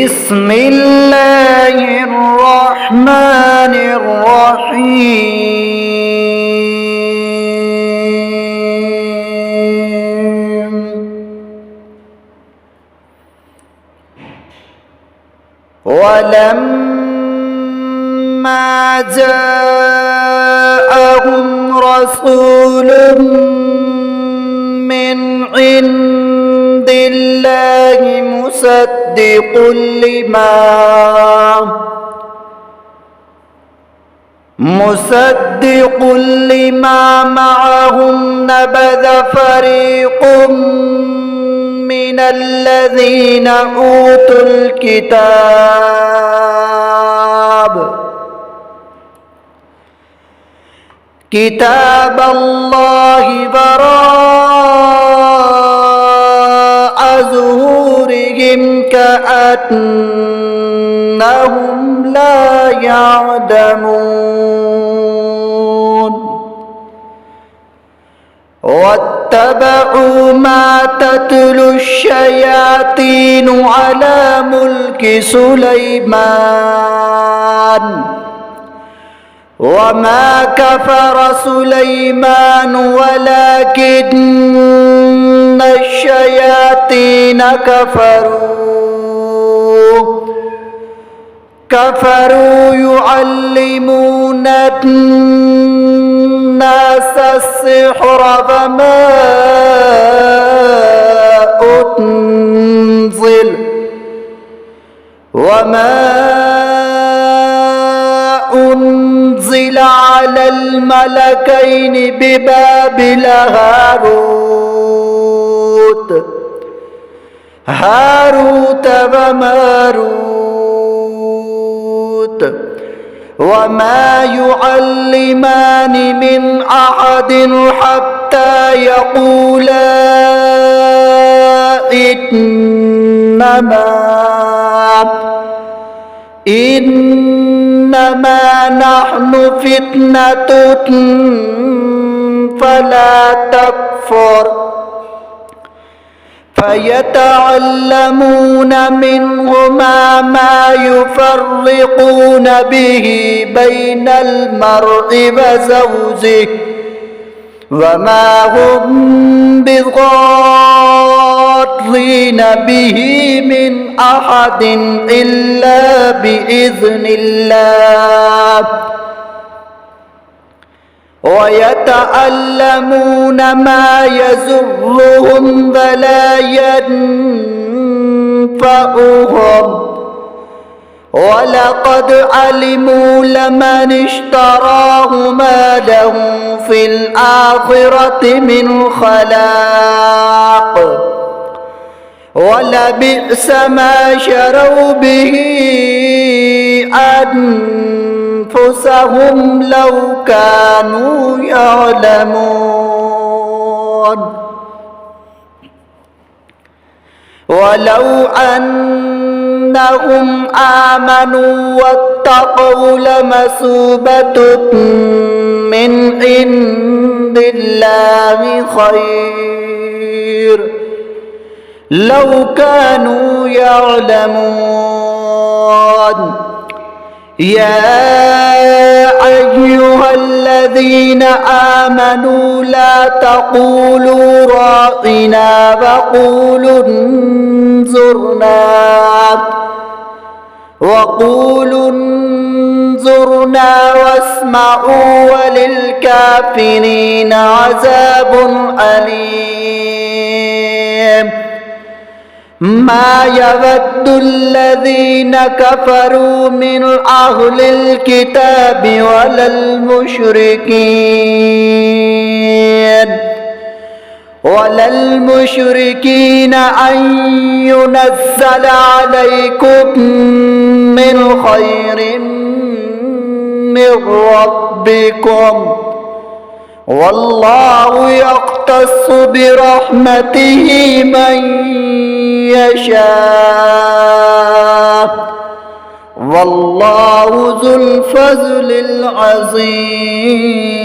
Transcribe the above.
بسم الله الرحمن الرحيم ولما جاءهم رسول من عند الله مصدق لما معهم نبذ فريق من الذين أوتوا كتاب الله وراء ظهورهم كأنهم لا يعلمون واتبعوا ما تتلو الشياطين على ملك سليمان وما كفر سليمان ولكن الشياطين كفروا يعلمون الناس السحر وما أنزل على الملكين ببابل هاروت وماروت وما يعلمان من أحد حتى يقولا إنما نحن فتنة فلا تكفر فيتعلمون منهما ما يفرقون به بين المرء وزوجه وما هم بضارين به من أحد إلا بإذن الله ويتعلمون ما يضرهم ولا ينفعهم ولقد علموا لمن اشتراه ما له في الآخرة من خلاق ولبئس ما شروا به أنفسهم لو كانوا يعلمون ولو أنهم آمنوا واتقوا لمثوبة من عند الله خير لو كانوا يعلمون يا أيها الذين آمنوا لا تقولوا راعنا وقولوا انظرنا واسمعوا وللكافرين عذاب أليم ما يود الذين كفروا من أهل الكتاب ولا المشركين أن ينزل عليكم من خير من ربكم والله يختص برحمته من يشاء والله ذو الفضل العظيم.